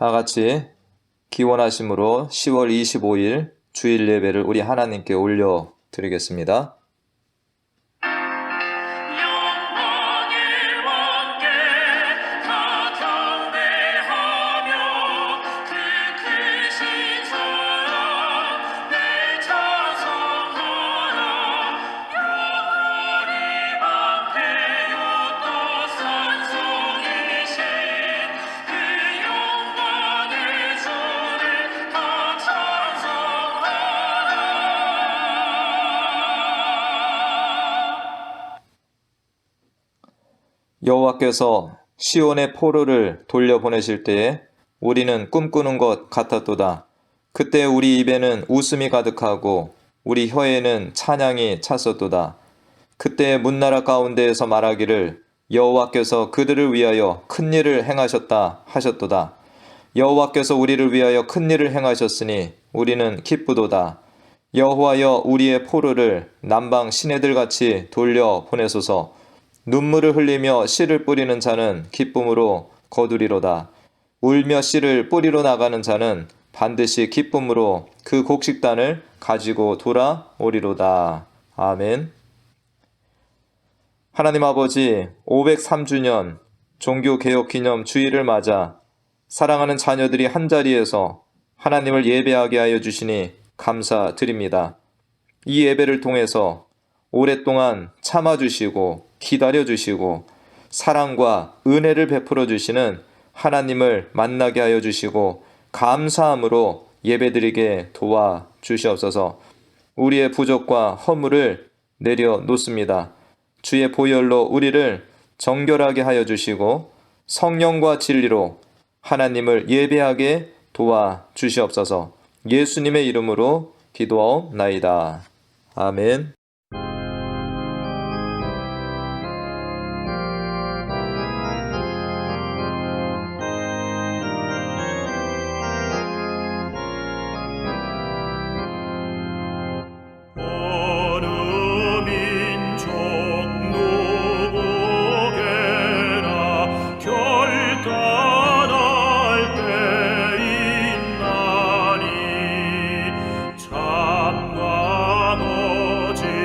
다 같이 기원하심으로 10월 25일 주일 예배를 우리 하나님께 올려 드리겠습니다. 여호와께서 시온의 포로를 돌려보내실 때에 우리는 꿈꾸는 것 같았도다. 그때 우리 입에는 웃음이 가득하고 우리 혀에는 찬양이 찼었도다. 그때 문나라 가운데에서 말하기를 여호와께서 그들을 위하여 큰 일을 행하셨다 하셨도다. 여호와께서 우리를 위하여 큰 일을 행하셨으니 우리는 기쁘도다. 여호와여 우리의 포로를 남방 시내들같이 돌려보내소서. 눈물을 흘리며 씨를 뿌리는 자는 기쁨으로 거두리로다. 울며 씨를 뿌리러 나가는 자는 반드시 기쁨으로 그 곡식단을 가지고 돌아오리로다. 아멘. 하나님 아버지, 503주년 종교개혁기념 주일을 맞아 사랑하는 자녀들이 한자리에서 하나님을 예배하게 하여 주시니 감사드립니다. 이 예배를 통해서 오랫동안 참아주시고 기다려주시고 사랑과 은혜를 베풀어 주시는 하나님을 만나게 하여 주시고 감사함으로 예배드리게 도와주시옵소서. 우리의 부족과 허물을 내려놓습니다. 주의 보혈로 우리를 정결하게 하여 주시고 성령과 진리로 하나님을 예배하게 도와주시옵소서. 예수님의 이름으로 기도하옵나이다. 아멘. 참과 거짓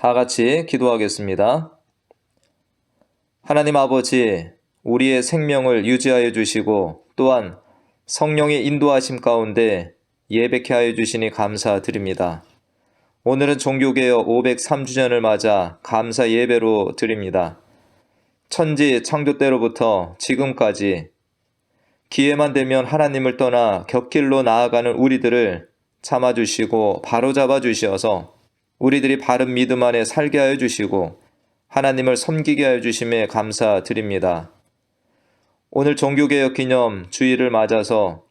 다 같이 기도하겠습니다. 하나님 아버지, 우리의 생명을 유지하여 주시고 또한 성령의 인도하심 가운데 예배케 하여 주시니 감사드립니다. 오늘은 종교개혁 503주년을 맞아 감사 예배로 드립니다. 천지 창조 때로부터 지금까지 기회만 되면 하나님을 떠나 곁길로 나아가는 우리들을 참아주시고 바로잡아 주시어서 우리들이 바른 믿음 안에 살게 하여 주시고 하나님을 섬기게 하여 주심에 감사드립니다. 오늘 종교개혁 기념 주일을 맞아서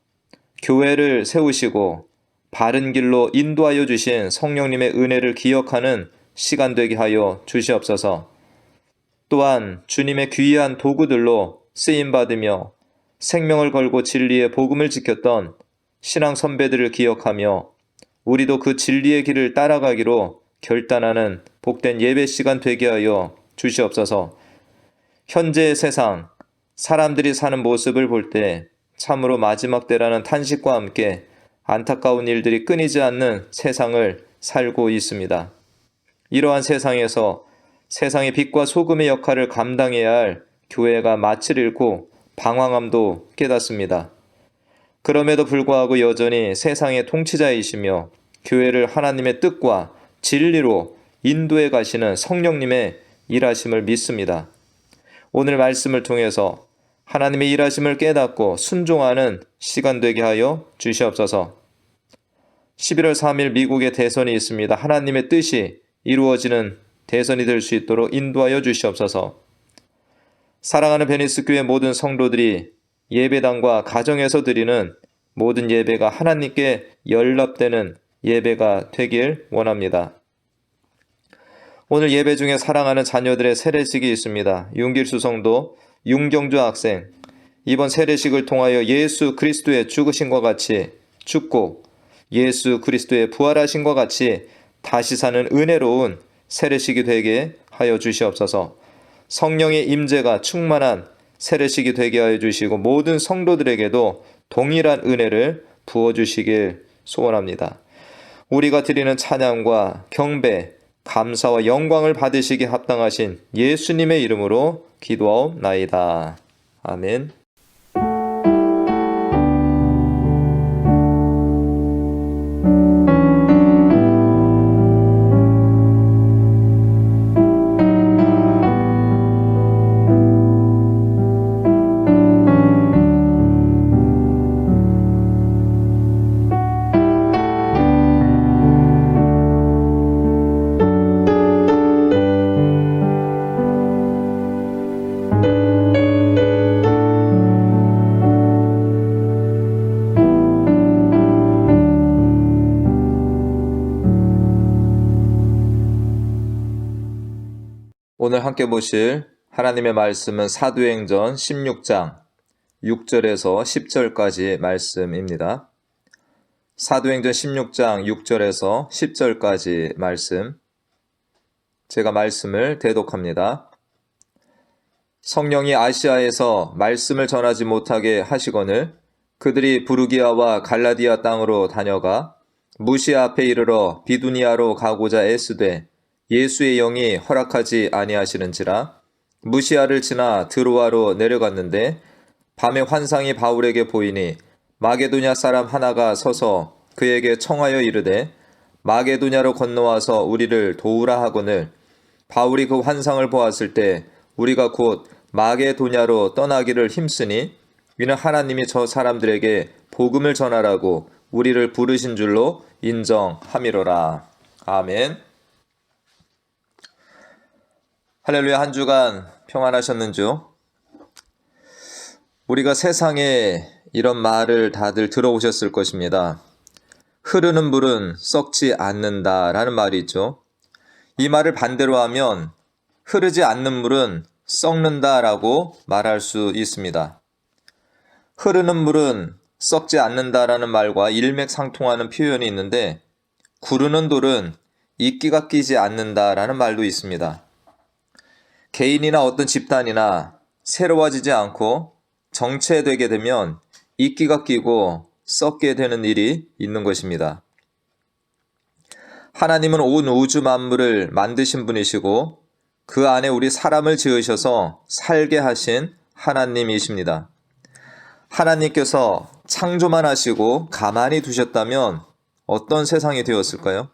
교회를 세우시고 바른 길로 인도하여 주신 성령님의 은혜를 기억하는 시간 되게 하여 주시옵소서. 또한 주님의 귀한 도구들로 쓰임받으며 생명을 걸고 진리의 복음을 지켰던 신앙 선배들을 기억하며 우리도 그 진리의 길을 따라가기로 결단하는 복된 예배 시간 되게 하여 주시옵소서. 현재의 세상, 사람들이 사는 모습을 볼 때 참으로 마지막 때라는 탄식과 함께 안타까운 일들이 끊이지 않는 세상을 살고 있습니다. 이러한 세상에서 세상의 빛과 소금의 역할을 감당해야 할 교회가 마치를 잃고 방황함도 깨닫습니다. 그럼에도 불구하고 여전히 세상의 통치자이시며 교회를 하나님의 뜻과 진리로 인도해 가시는 성령님의 일하심을 믿습니다. 오늘 말씀을 통해서 하나님의 일하심을 깨닫고 순종하는 시간 되게 하여 주시옵소서. 11월 3일 미국에 대선이 있습니다. 하나님의 뜻이 이루어지는 대선이 될 수 있도록 인도하여 주시옵소서. 사랑하는 베니스 교회 모든 성도들이 예배당과 가정에서 드리는 모든 예배가 하나님께 연락되는 예배가 되길 원합니다. 오늘 예배 중에 사랑하는 자녀들의 세례식이 있습니다. 윤길수 성도, 윤경주 학생, 이번 세례식을 통하여 예수 그리스도의 죽으심과 같이 죽고 예수 그리스도의 부활하심과 같이 다시 사는 은혜로운 세례식이 되게 하여 주시옵소서. 성령의 임재가 충만한 세례식이 되게 하여 주시고 모든 성도들에게도 동일한 은혜를 부어주시길 소원합니다. 우리가 드리는 찬양과 경배, 감사와 영광을 받으시기 합당하신 예수님의 이름으로 기도하옵나이다. 아멘. 오늘 함께 보실 하나님의 말씀은 사도행전 16장 6절에서 10절까지 말씀입니다. 사도행전 16장 6절에서 10절까지 말씀, 제가 말씀을 대독합니다. 성령이 아시아에서 말씀을 전하지 못하게 하시거늘 그들이 부르기아와 갈라디아 땅으로 다녀가 무시아 앞에 이르러 비두니아로 가고자 애쓰되 예수의 영이 허락하지 아니하시는지라. 무시아를 지나 드로아로 내려갔는데 밤에 환상이 바울에게 보이니 마게도냐 사람 하나가 서서 그에게 청하여 이르되 마게도냐로 건너와서 우리를 도우라 하거늘 바울이 그 환상을 보았을 때 우리가 곧 마게도냐로 떠나기를 힘쓰니 이는 하나님이 저 사람들에게 복음을 전하라고 우리를 부르신 줄로 인정함이로라. 아멘. 할렐루야. 한 주간 평안하셨는지요? 우리가 세상에 이런 말을 다들 들어오셨을 것입니다. 흐르는 물은 썩지 않는다라는 말이 있죠. 이 말을 반대로 하면 흐르지 않는 물은 썩는다라고 말할 수 있습니다. 흐르는 물은 썩지 않는다라는 말과 일맥상통하는 표현이 있는데 구르는 돌은 이끼가 끼지 않는다라는 말도 있습니다. 개인이나 어떤 집단이나 새로워지지 않고 정체되게 되면 이끼가 끼고 썩게 되는 일이 있는 것입니다. 하나님은 온 우주 만물을 만드신 분이시고 그 안에 우리 사람을 지으셔서 살게 하신 하나님이십니다. 하나님께서 창조만 하시고 가만히 두셨다면 어떤 세상이 되었을까요?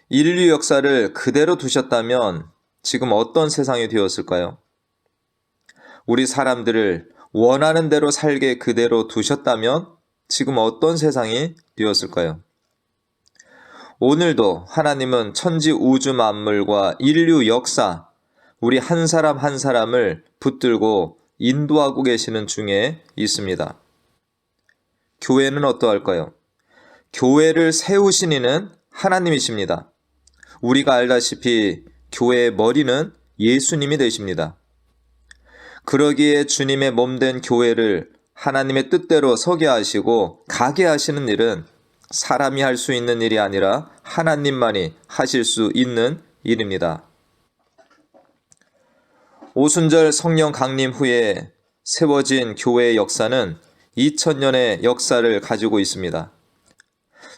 인류 역사를 그대로 두셨다면 지금 어떤 세상이 되었을까요? 우리 사람들을 원하는 대로 살게 그대로 두셨다면 지금 어떤 세상이 되었을까요? 오늘도 하나님은 천지 우주 만물과 인류 역사, 우리 한 사람 한 사람을 붙들고 인도하고 계시는 중에 있습니다. 교회는 어떠할까요? 교회를 세우신 이는 하나님이십니다. 우리가 알다시피 교회의 머리는 예수님이 되십니다. 그러기에 주님의 몸된 교회를 하나님의 뜻대로 서게 하시고 가게 하시는 일은 사람이 할 수 있는 일이 아니라 하나님만이 하실 수 있는 일입니다. 오순절 성령 강림 후에 세워진 교회의 역사는 2000년의 역사를 가지고 있습니다.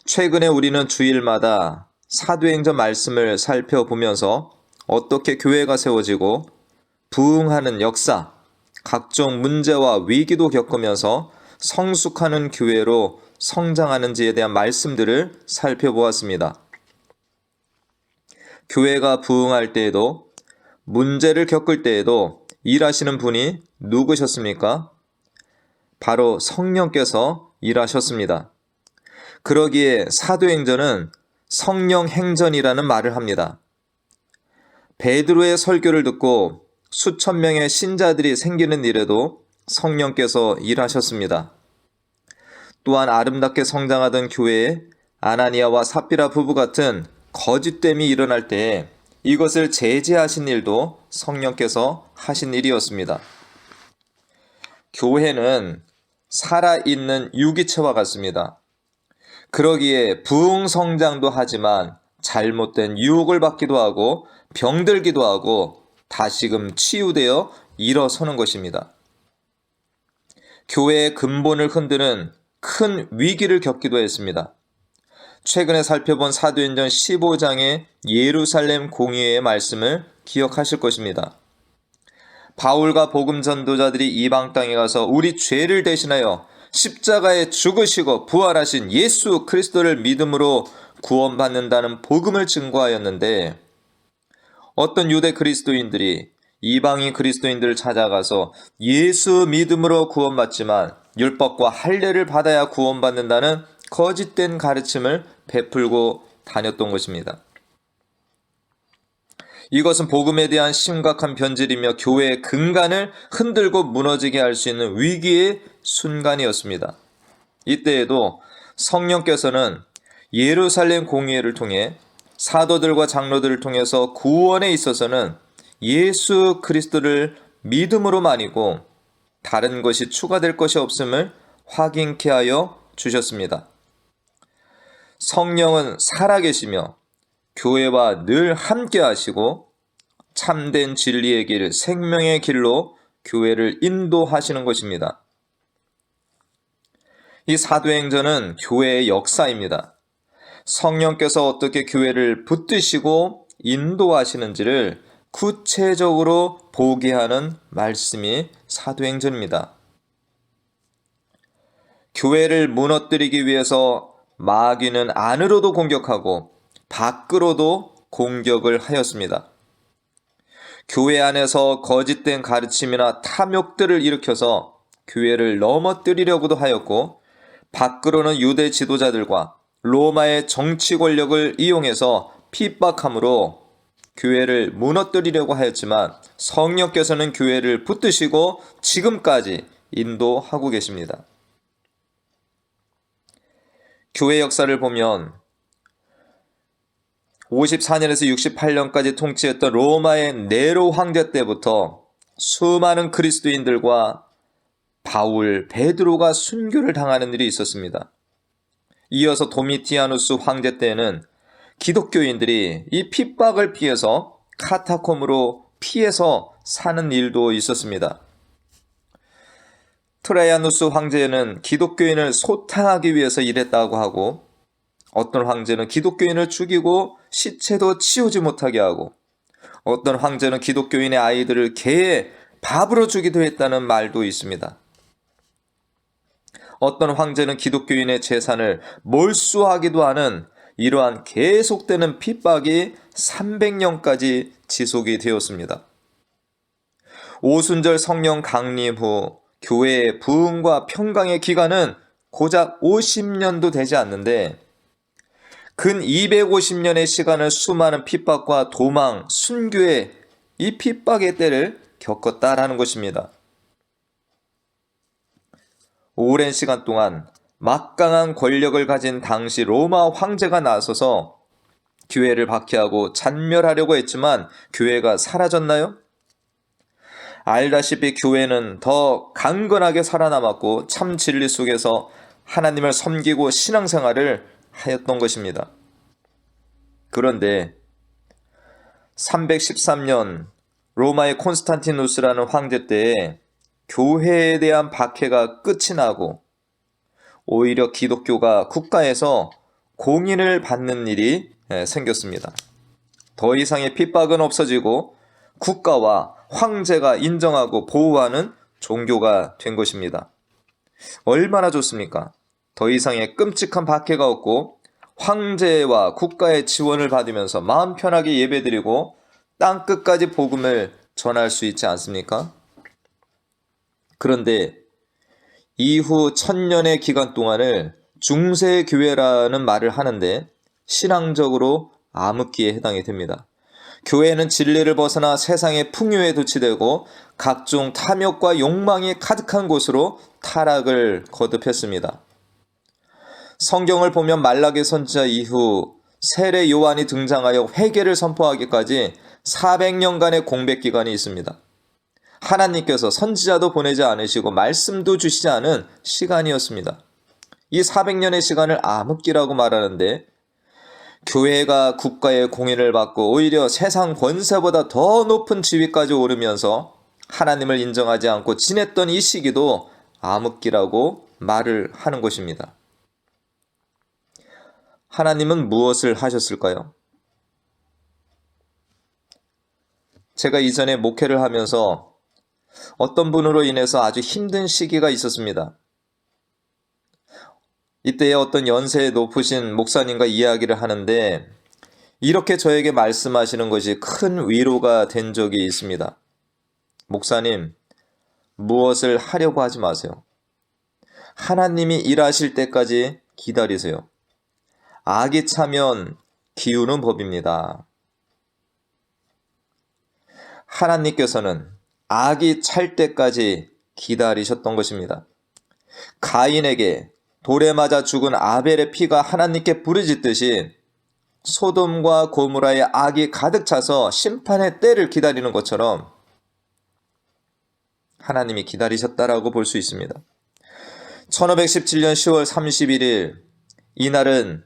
최근에 우리는 주일마다 사도행전 말씀을 살펴보면서 어떻게 교회가 세워지고 부흥하는 역사, 각종 문제와 위기도 겪으면서 성숙하는 교회로 성장하는지에 대한 말씀들을 살펴보았습니다. 교회가 부흥할 때에도 문제를 겪을 때에도 일하시는 분이 누구셨습니까? 바로 성령께서 일하셨습니다. 그러기에 사도행전은 성령 행전이라는 말을 합니다. 베드로의 설교를 듣고 수천 명의 신자들이 생기는 일에도 성령께서 일하셨습니다. 또한 아름답게 성장하던 교회에 아나니아와 삽비라 부부 같은 거짓됨이 일어날 때에 이것을 제재하신 일도 성령께서 하신 일이었습니다. 교회는 살아있는 유기체와 같습니다. 그러기에 부흥 성장도 하지만 잘못된 유혹을 받기도 하고 병들기도 하고 다시금 치유되어 일어서는 것입니다. 교회의 근본을 흔드는 큰 위기를 겪기도 했습니다. 최근에 살펴본 사도행전 15장의 예루살렘 공의회의 말씀을 기억하실 것입니다. 바울과 복음 전도자들이 이방 땅에 가서 우리 죄를 대신하여 십자가에 죽으시고 부활하신 예수 그리스도를 믿음으로 구원받는다는 복음을 증거하였는데 어떤 유대 그리스도인들이 이방인 그리스도인들을 찾아가서 예수 믿음으로 구원받지만 율법과 할례를 받아야 구원받는다는 거짓된 가르침을 베풀고 다녔던 것입니다. 이것은 복음에 대한 심각한 변질이며 교회의 근간을 흔들고 무너지게 할 수 있는 위기의 순간이었습니다. 이때에도 성령께서는 예루살렘 공의회를 통해 사도들과 장로들을 통해서 구원에 있어서는 예수 그리스도를 믿음으로만이고 다른 것이 추가될 것이 없음을 확인케 하여 주셨습니다. 성령은 살아계시며 교회와 늘 함께 하시고 참된 진리의 길, 생명의 길로 교회를 인도하시는 것입니다. 이 사도행전은 교회의 역사입니다. 성령께서 어떻게 교회를 붙드시고 인도하시는지를 구체적으로 보게 하는 말씀이 사도행전입니다. 교회를 무너뜨리기 위해서 마귀는 안으로도 공격하고 밖으로도 공격을 하였습니다. 교회 안에서 거짓된 가르침이나 탐욕들을 일으켜서 교회를 넘어뜨리려고도 하였고 밖으로는 유대 지도자들과 로마의 정치 권력을 이용해서 핍박함으로 교회를 무너뜨리려고 하였지만 성령께서는 교회를 붙드시고 지금까지 인도하고 계십니다. 교회 역사를 보면 54년에서 68년까지 통치했던 로마의 네로 황제 때부터 수많은 그리스도인들과 바울, 베드로가 순교를 당하는 일이 있었습니다. 이어서 도미티아누스 황제 때에는 기독교인들이 이 핍박을 피해서 카타콤으로 피해서 사는 일도 있었습니다. 트라이아누스 황제는 기독교인을 소탕하기 위해서 일했다고 하고 어떤 황제는 기독교인을 죽이고 시체도 치우지 못하게 하고, 어떤 황제는 기독교인의 아이들을 개의 밥으로 주기도 했다는 말도 있습니다. 어떤 황제는 기독교인의 재산을 몰수하기도 하는 이러한 계속되는 핍박이 300년까지 지속이 되었습니다. 오순절 성령 강림 후 교회의 부흥과 평강의 기간은 고작 50년도 되지 않는데, 근 250년의 시간을 수많은 핍박과 도망, 순교의 이 핍박의 때를 겪었다라는 것입니다. 오랜 시간 동안 막강한 권력을 가진 당시 로마 황제가 나서서 교회를 박해하고 잔멸하려고 했지만 교회가 사라졌나요? 알다시피 교회는 더 강건하게 살아남았고 참 진리 속에서 하나님을 섬기고 신앙생활을 하였던 것입니다. 그런데 313년 로마의 콘스탄티누스라는 황제 때에 교회에 대한 박해가 끝이 나고 오히려 기독교가 국가에서 공인을 받는 일이 생겼습니다. 더 이상의 핍박은 없어지고 국가와 황제가 인정하고 보호하는 종교가 된 것입니다. 얼마나 좋습니까? 더 이상의 끔찍한 박해가 없고 황제와 국가의 지원을 받으면서 마음 편하게 예배드리고 땅끝까지 복음을 전할 수 있지 않습니까? 그런데 이후 1000년의 기간 동안을 중세교회라는 말을 하는데 신앙적으로 암흑기에 해당이 됩니다. 교회는 진리를 벗어나 세상의 풍요에 도취되고 각종 탐욕과 욕망이 가득한 곳으로 타락을 거듭했습니다. 성경을 보면 말라기 선지자 이후 세례 요한이 등장하여 회개를 선포하기까지 400년간의 공백 기간이 있습니다. 하나님께서 선지자도 보내지 않으시고 말씀도 주시지 않은 시간이었습니다. 이 400년의 시간을 암흑기라고 말하는데 교회가 국가의 공인을 받고 오히려 세상 권세보다 더 높은 지위까지 오르면서 하나님을 인정하지 않고 지냈던 이 시기도 암흑기라고 말을 하는 것입니다. 하나님은 무엇을 하셨을까요? 제가 이전에 목회를 하면서 어떤 분으로 인해서 아주 힘든 시기가 있었습니다. 이때에 어떤 연세 높으신 목사님과 이야기를 하는데 이렇게 저에게 말씀하시는 것이 큰 위로가 된 적이 있습니다. 목사님, 무엇을 하려고 하지 마세요. 하나님이 일하실 때까지 기다리세요. 악이 차면 기우는 법입니다. 하나님께서는 악이 찰 때까지 기다리셨던 것입니다. 가인에게 돌에 맞아 죽은 아벨의 피가 하나님께 부르짖듯이 소돔과 고모라의 악이 가득 차서 심판의 때를 기다리는 것처럼 하나님이 기다리셨다라고 볼 수 있습니다. 1517년 10월 31일 이날은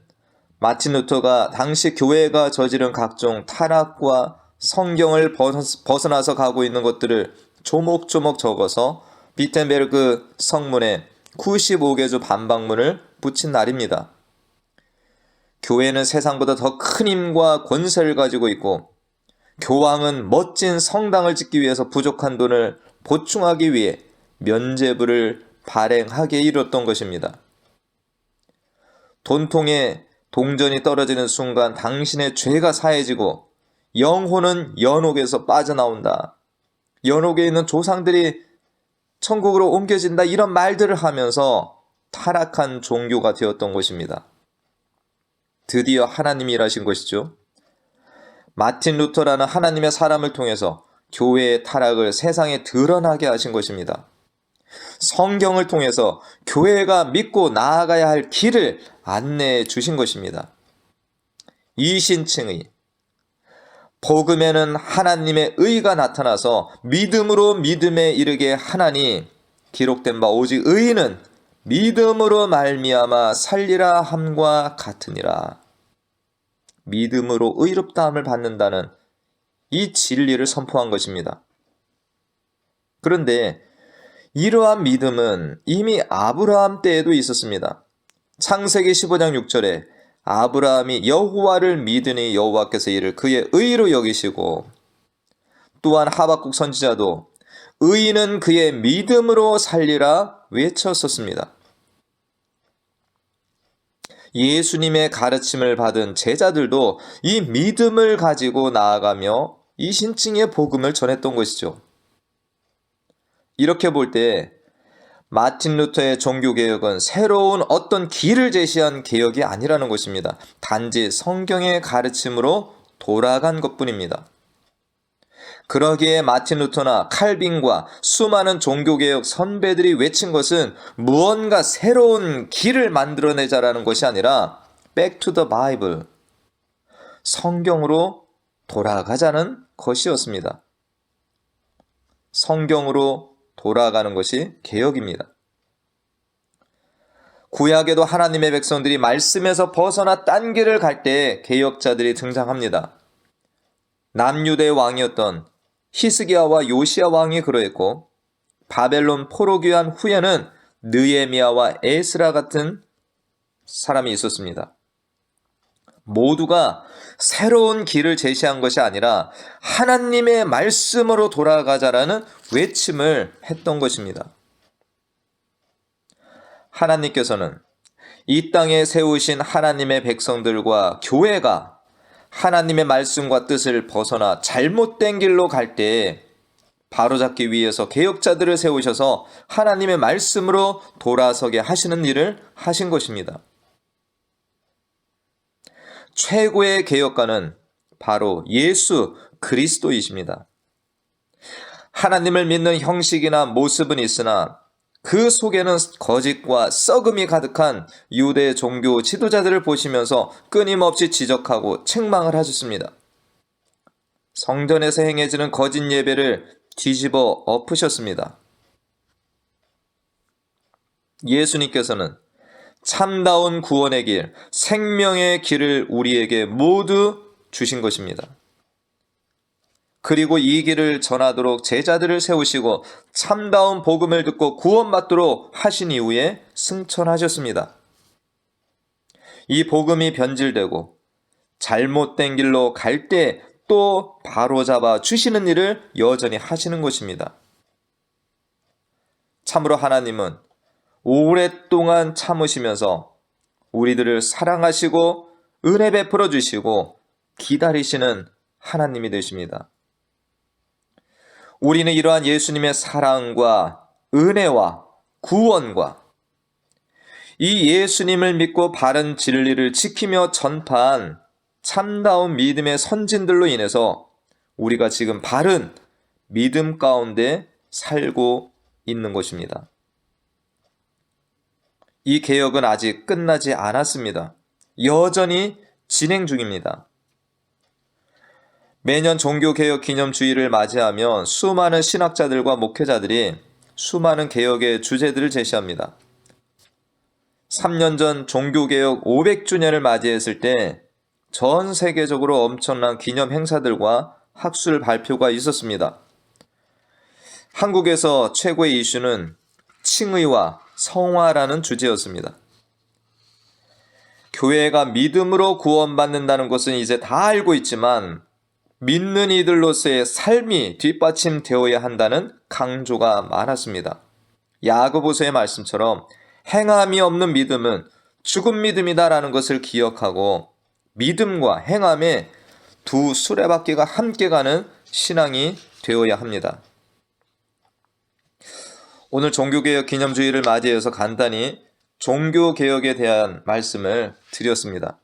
마틴 루터가 당시 교회가 저지른 각종 타락과 성경을 벗어나서 가고 있는 것들을 조목조목 적어서 비텐베르그 성문에 95개조 반박문을 붙인 날입니다. 교회는 세상보다 더 큰 힘과 권세를 가지고 있고 교황은 멋진 성당을 짓기 위해서 부족한 돈을 보충하기 위해 면죄부를 발행하게 이뤘던 것입니다. 돈통에 동전이 떨어지는 순간 당신의 죄가 사해지고 영혼은 연옥에서 빠져나온다. 연옥에 있는 조상들이 천국으로 옮겨진다. 이런 말들을 하면서 타락한 종교가 되었던 것입니다. 드디어 하나님이 일하신 것이죠. 마틴 루터라는 하나님의 사람을 통해서 교회의 타락을 세상에 드러나게 하신 것입니다. 성경을 통해서 교회가 믿고 나아가야 할 길을 안내해 주신 것입니다. 이신칭의 복음에는 하나님의 의가 나타나서 믿음으로 믿음에 이르게 하나니 기록된 바 오직 의인은 믿음으로 말미암아 살리라 함과 같으니라. 믿음으로 의롭다함을 받는다는 이 진리를 선포한 것입니다. 그런데 이러한 믿음은 이미 아브라함 때에도 있었습니다. 창세기 15장 6절에 아브라함이 여호와를 믿으니 여호와께서 이를 그의 의로 여기시고, 또한 하박국 선지자도 의인은 그의 믿음으로 살리라 외쳤었습니다. 예수님의 가르침을 받은 제자들도 이 믿음을 가지고 나아가며 이 신칭의 복음을 전했던 것이죠. 이렇게 볼 때 마틴 루터의 종교개혁은 새로운 어떤 길을 제시한 개혁이 아니라는 것입니다. 단지 성경의 가르침으로 돌아간 것뿐입니다. 그러기에 마틴 루터나 칼빈과 수많은 종교개혁 선배들이 외친 것은 무언가 새로운 길을 만들어내자라는 것이 아니라 Back to the Bible, 성경으로 돌아가자는 것이었습니다. 성경으로 돌아가는 것이 개혁입니다. 구약에도 하나님의 백성들이 말씀에서 벗어나 딴 길을 갈 때 개혁자들이 등장합니다. 남유대 왕이었던 히스기야와 요시야 왕이 그러했고, 바벨론 포로 귀환 후에는 느헤미야와 에스라 같은 사람이 있었습니다. 모두가 새로운 길을 제시한 것이 아니라 하나님의 말씀으로 돌아가자라는 외침을 했던 것입니다. 하나님께서는 이 땅에 세우신 하나님의 백성들과 교회가 하나님의 말씀과 뜻을 벗어나 잘못된 길로 갈 때 바로잡기 위해서 개혁자들을 세우셔서 하나님의 말씀으로 돌아서게 하시는 일을 하신 것입니다. 최고의 개혁가는 바로 예수 그리스도이십니다. 하나님을 믿는 형식이나 모습은 있으나 그 속에는 거짓과 썩음이 가득한 유대 종교 지도자들을 보시면서 끊임없이 지적하고 책망을 하셨습니다. 성전에서 행해지는 거짓 예배를 뒤집어 엎으셨습니다. 예수님께서는 참다운 구원의 길, 생명의 길을 우리에게 모두 주신 것입니다. 그리고 이 길을 전하도록 제자들을 세우시고 참다운 복음을 듣고 구원받도록 하신 이후에 승천하셨습니다. 이 복음이 변질되고 잘못된 길로 갈 때 또 바로잡아 주시는 일을 여전히 하시는 것입니다. 참으로 하나님은 오랫동안 참으시면서 우리들을 사랑하시고 은혜 베풀어 주시고 기다리시는 하나님이 되십니다. 우리는 이러한 예수님의 사랑과 은혜와 구원과 이 예수님을 믿고 바른 진리를 지키며 전파한 참다운 믿음의 선진들로 인해서 우리가 지금 바른 믿음 가운데 살고 있는 것입니다. 이 개혁은 아직 끝나지 않았습니다. 여전히 진행 중입니다. 매년 종교개혁 기념주의를 맞이하면 수많은 신학자들과 목회자들이 수많은 개혁의 주제들을 제시합니다. 3년 전 종교개혁 500주년을 맞이했을 때 전 세계적으로 엄청난 기념 행사들과 학술 발표가 있었습니다. 한국에서 최고의 이슈는 칭의와 성화라는 주제였습니다. 교회가 믿음으로 구원받는다는 것은 이제 다 알고 있지만 믿는 이들로서의 삶이 뒷받침되어야 한다는 강조가 많았습니다. 야고보서의 말씀처럼 행함이 없는 믿음은 죽은 믿음이다라는 것을 기억하고 믿음과 행함의 두 수레바퀴가 함께 가는 신앙이 되어야 합니다. 오늘 종교개혁 기념주의를 맞이해서 간단히 종교개혁에 대한 말씀을 드렸습니다.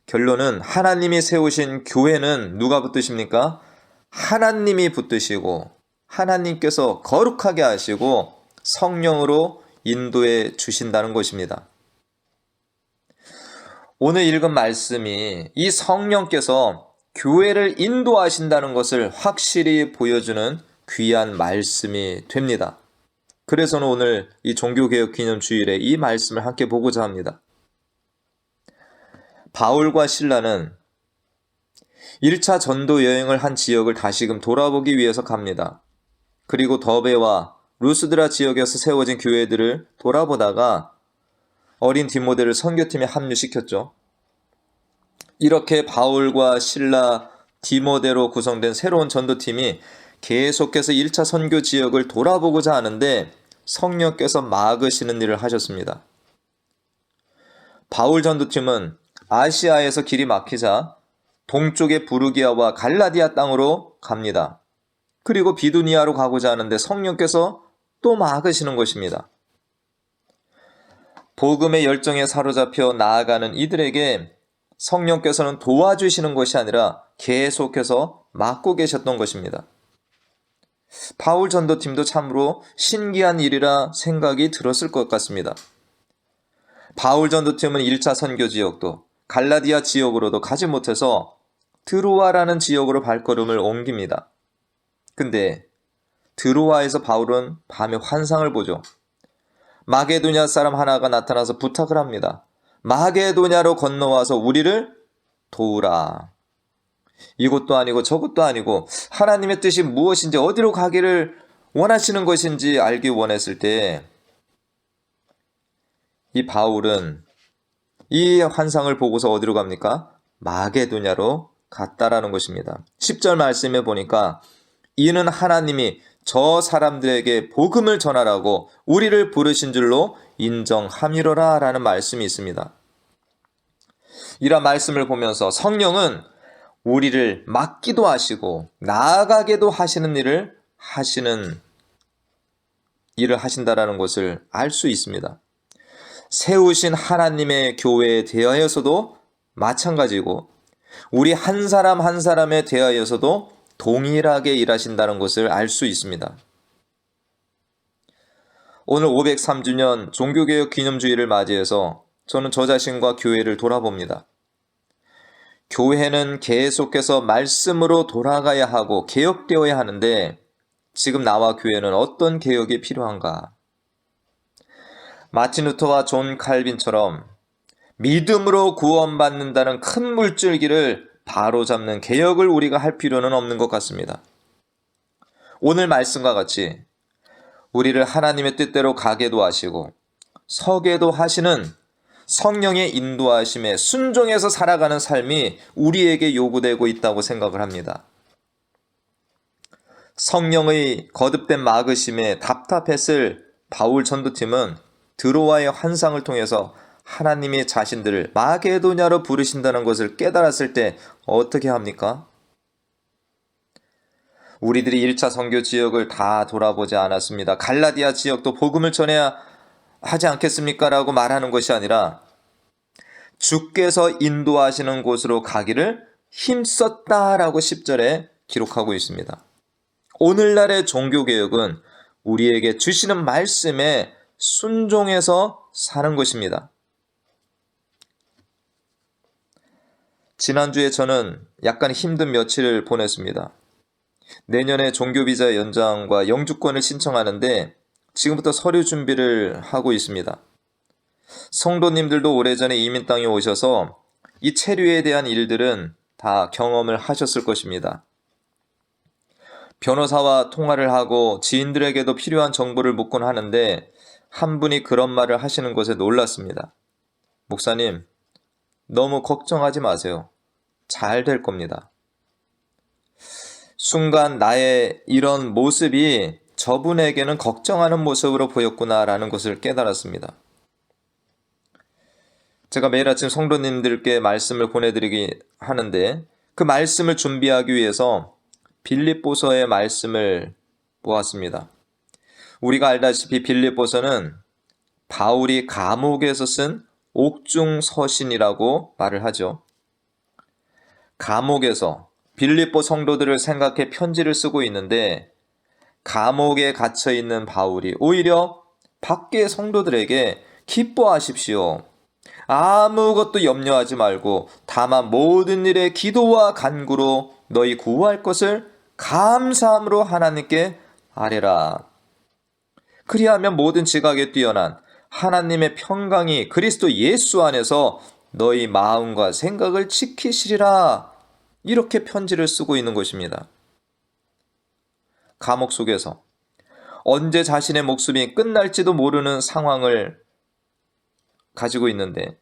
결론은 하나님이 세우신 교회는 누가 붙드십니까? 하나님이 붙드시고 하나님께서 거룩하게 하시고 성령으로 인도해 주신다는 것입니다. 오늘 읽은 말씀이 이 성령께서 교회를 인도하신다는 것을 확실히 보여주는 귀한 말씀이 됩니다. 그래서 오늘 이 종교개혁 기념주일에 이 말씀을 함께 보고자 합니다. 바울과 실라는 1차 전도 여행을 한 지역을 다시금 돌아보기 위해서 갑니다. 그리고 더베와 루스드라 지역에서 세워진 교회들을 돌아보다가 어린 디모데를 선교팀에 합류시켰죠. 이렇게 바울과 실라, 디모데로 구성된 새로운 전도팀이 계속해서 1차 선교 지역을 돌아보고자 하는데 성령께서 막으시는 일을 하셨습니다. 바울 전도팀은 아시아에서 길이 막히자 동쪽의 부르기아와 갈라디아 땅으로 갑니다. 그리고 비두니아로 가고자 하는데 성령께서 또 막으시는 것입니다. 복음의 열정에 사로잡혀 나아가는 이들에게 성령께서는 도와주시는 것이 아니라 계속해서 막고 계셨던 것입니다. 바울 전도팀도 참으로 신기한 일이라 생각이 들었을 것 같습니다. 바울 전도팀은 1차 선교 지역도 갈라디아 지역으로도 가지 못해서 드로아라는 지역으로 발걸음을 옮깁니다. 근데 드로아에서 바울은 밤에 환상을 보죠. 마게도냐 사람 하나가 나타나서 부탁을 합니다. 마게도냐로 건너와서 우리를 도우라. 이것도 아니고 저것도 아니고 하나님의 뜻이 무엇인지 어디로 가기를 원하시는 것인지 알기 원했을 때 이 바울은 이 환상을 보고서 어디로 갑니까? 마게도냐로 갔다라는 것입니다. 10절 말씀에 보니까 이는 하나님이 저 사람들에게 복음을 전하라고 우리를 부르신 줄로 인정함이로라 라는 말씀이 있습니다. 이런 말씀을 보면서 성령은 우리를 막기도 하시고 나아가게도 하시는 일을 하신다라는 것을 알 수 있습니다. 세우신 하나님의 교회에 대하여서도 마찬가지고 우리 한 사람 한 사람에 대하여서도 동일하게 일하신다는 것을 알 수 있습니다. 오늘 503주년 종교개혁 기념주의를 맞이해서 저는 저 자신과 교회를 돌아봅니다. 교회는 계속해서 말씀으로 돌아가야 하고 개혁되어야 하는데 지금 나와 교회는 어떤 개혁이 필요한가? 마틴 루터와 존 칼빈처럼 믿음으로 구원받는다는 큰 물줄기를 바로잡는 개혁을 우리가 할 필요는 없는 것 같습니다. 오늘 말씀과 같이 우리를 하나님의 뜻대로 가게도 하시고 서게도 하시는 성령의 인도하심에 순종해서 살아가는 삶이 우리에게 요구되고 있다고 생각을 합니다. 성령의 거듭된 막으심에 답답했을 바울 전도팀은 드로아의 환상을 통해서 하나님이 자신들을 마게도냐로 부르신다는 것을 깨달았을 때 어떻게 합니까? 우리들이 1차 선교 지역을 다 돌아보지 않았습니다. 갈라디아 지역도 복음을 전해야 하지 않겠습니까? 라고 말하는 것이 아니라 주께서 인도하시는 곳으로 가기를 힘썼다라고 10절에 기록하고 있습니다. 오늘날의 종교개혁은 우리에게 주시는 말씀에 순종해서 사는 것입니다. 지난주에 저는 약간 힘든 며칠을 보냈습니다. 내년에 종교비자 연장과 영주권을 신청하는데 지금부터 서류 준비를 하고 있습니다. 성도님들도 오래전에 이민 땅에 오셔서 이 체류에 대한 일들은 다 경험을 하셨을 것입니다. 변호사와 통화를 하고 지인들에게도 필요한 정보를 묻곤 하는데 한 분이 그런 말을 하시는 것에 놀랐습니다. 목사님, 너무 걱정하지 마세요. 잘 될 겁니다. 순간 나의 이런 모습이 저분에게는 걱정하는 모습으로 보였구나라는 것을 깨달았습니다. 제가 매일 아침 성도님들께 말씀을 보내드리기 하는데 그 말씀을 준비하기 위해서 빌립보서의 말씀을 보았습니다. 우리가 알다시피 빌립보서는 바울이 감옥에서 쓴 옥중 서신이라고 말을 하죠. 감옥에서 빌립보 성도들을 생각해 편지를 쓰고 있는데 감옥에 갇혀 있는 바울이 오히려 밖의 성도들에게 기뻐하십시오. 아무것도 염려하지 말고 다만 모든 일에 기도와 간구로 너희 구할 것을 감사함으로 하나님께 아뢰라. 그리하면 모든 지각에 뛰어난 하나님의 평강이 그리스도 예수 안에서 너희 마음과 생각을 지키시리라. 이렇게 편지를 쓰고 있는 것입니다. 감옥 속에서 언제 자신의 목숨이 끝날지도 모르는 상황을 가지고 있는데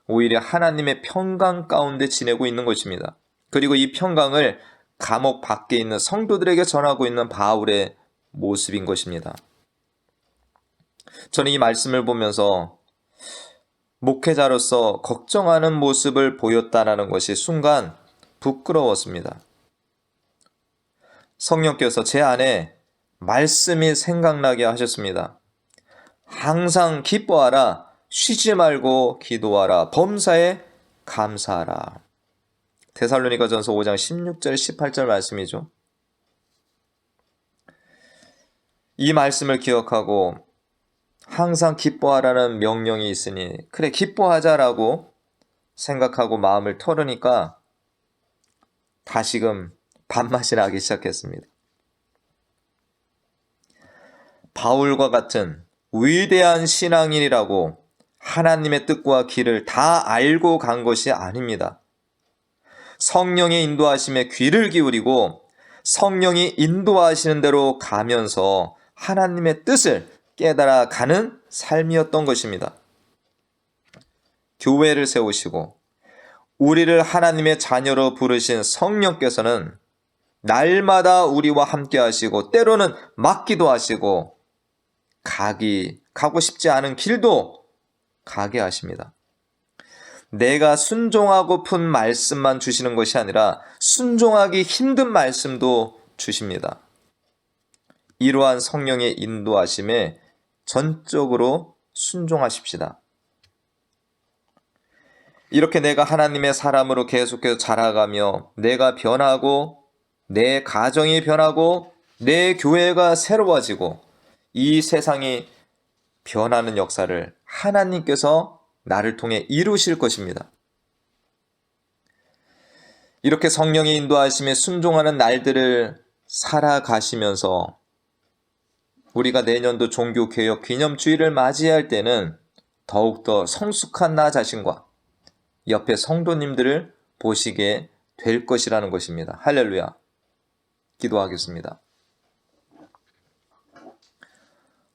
오히려 하나님의 평강 가운데 지내고 있는 것입니다. 그리고 이 평강을 감옥 밖에 있는 성도들에게 전하고 있는 바울의 모습인 것입니다. 저는 이 말씀을 보면서 목회자로서 걱정하는 모습을 보였다는 것이 순간 부끄러웠습니다. 성령께서 제 안에 말씀이 생각나게 하셨습니다. 항상 기뻐하라, 쉬지 말고 기도하라, 범사에 감사하라. 데살로니가전서 5장 16절 18절 말씀이죠. 이 말씀을 기억하고 항상 기뻐하라는 명령이 있으니 그래 기뻐하자라고 생각하고 마음을 털으니까 다시금 밥맛이 나기 시작했습니다. 바울과 같은 위대한 신앙인이라고 하나님의 뜻과 길을 다 알고 간 것이 아닙니다. 성령의 인도하심에 귀를 기울이고 성령이 인도하시는 대로 가면서 하나님의 뜻을 깨달아 가는 삶이었던 것입니다. 교회를 세우시고 우리를 하나님의 자녀로 부르신 성령께서는 날마다 우리와 함께 하시고 때로는 막기도 하시고 가고 싶지 않은 길도 가게 하십니다. 내가 순종하고픈 말씀만 주시는 것이 아니라 순종하기 힘든 말씀도 주십니다. 이러한 성령의 인도하심에 전적으로 순종하십시다. 이렇게 내가 하나님의 사람으로 계속해서 자라가며 내가 변하고 내 가정이 변하고 내 교회가 새로워지고 이 세상이 변하는 역사를 하나님께서 나를 통해 이루실 것입니다. 이렇게 성령의 인도하심에 순종하는 날들을 살아가시면서 우리가 내년도 종교개혁 기념주의를 맞이할 때는 더욱더 성숙한 나 자신과 옆에 성도님들을 보시게 될 것이라는 것입니다. 할렐루야. 기도하겠습니다.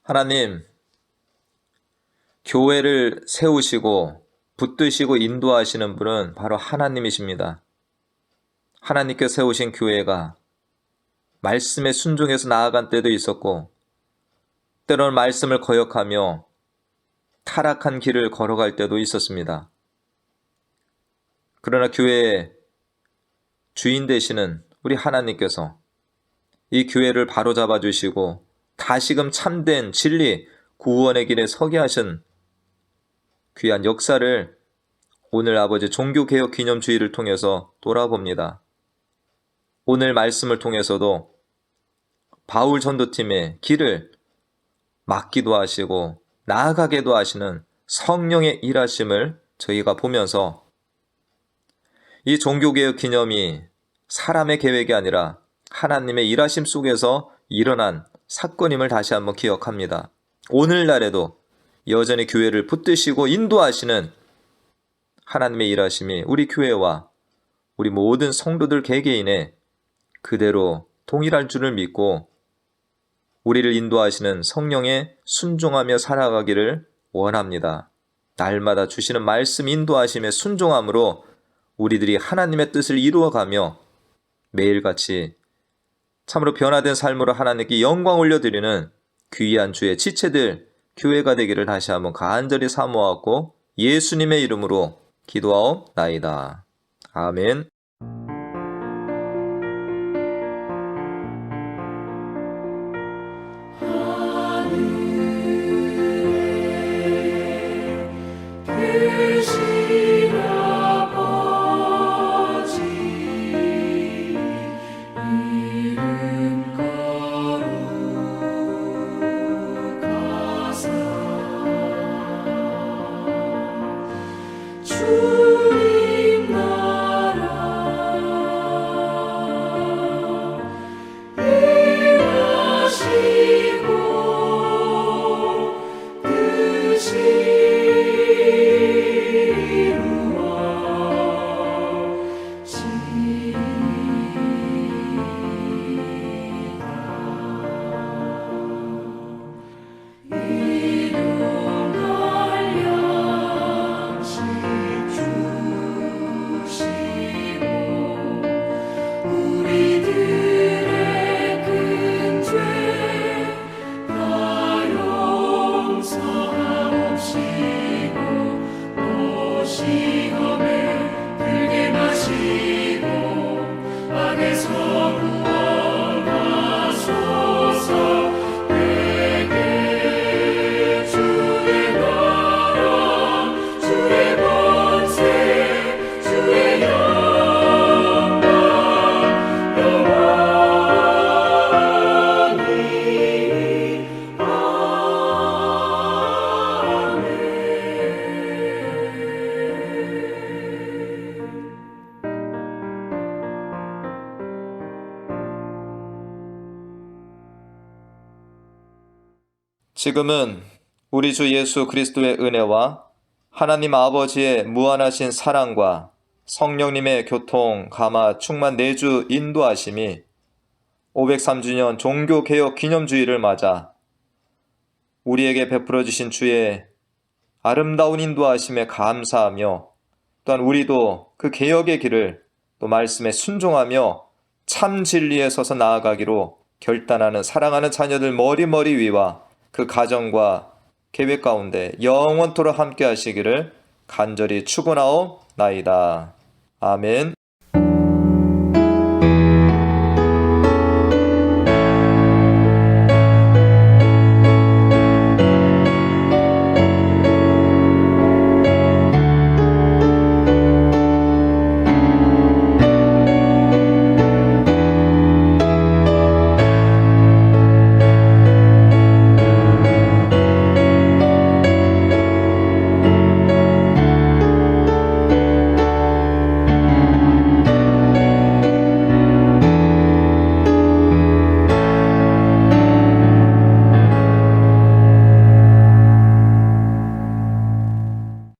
하나님, 교회를 세우시고 붙드시고 인도하시는 분은 바로 하나님이십니다. 하나님께 세우신 교회가 말씀에 순종해서 나아간 때도 있었고 때로는 말씀을 거역하며 타락한 길을 걸어갈 때도 있었습니다. 그러나 교회의 주인 되시는 우리 하나님께서 이 교회를 바로잡아 주시고 다시금 참된 진리, 구원의 길에 서게 하신 귀한 역사를 오늘 아버지 종교개혁 기념주의를 통해서 돌아봅니다. 오늘 말씀을 통해서도 바울 전도팀의 길을 막기도 하시고 나아가게도 하시는 성령의 일하심을 저희가 보면서 이 종교개혁 기념이 사람의 계획이 아니라 하나님의 일하심 속에서 일어난 사건임을 다시 한번 기억합니다. 오늘날에도 여전히 교회를 붙드시고 인도하시는 하나님의 일하심이 우리 교회와 우리 모든 성도들 개개인에 그대로 동일할 줄을 믿고 우리를 인도하시는 성령에 순종하며 살아가기를 원합니다. 날마다 주시는 말씀 인도하심에 순종함으로 우리들이 하나님의 뜻을 이루어가며 매일같이 참으로 변화된 삶으로 하나님께 영광 올려드리는 귀한 주의 지체들 교회가 되기를 다시 한번 간절히 사모하고 예수님의 이름으로 기도하옵나이다. 아멘. 주님 나라 지금은 우리 주 예수 그리스도의 은혜와 하나님 아버지의 무한하신 사랑과 성령님의 교통, 감화, 충만 내주 인도하심이 503주년 종교개혁 기념주의를 맞아 우리에게 베풀어 주신 주의 아름다운 인도하심에 감사하며 또한 우리도 그 개혁의 길을 또 말씀에 순종하며 참 진리에 서서 나아가기로 결단하는 사랑하는 자녀들 머리머리 위와 그 가정과 계획 가운데 영원토록 함께 하시기를 간절히 축원하옵나이다. 아멘.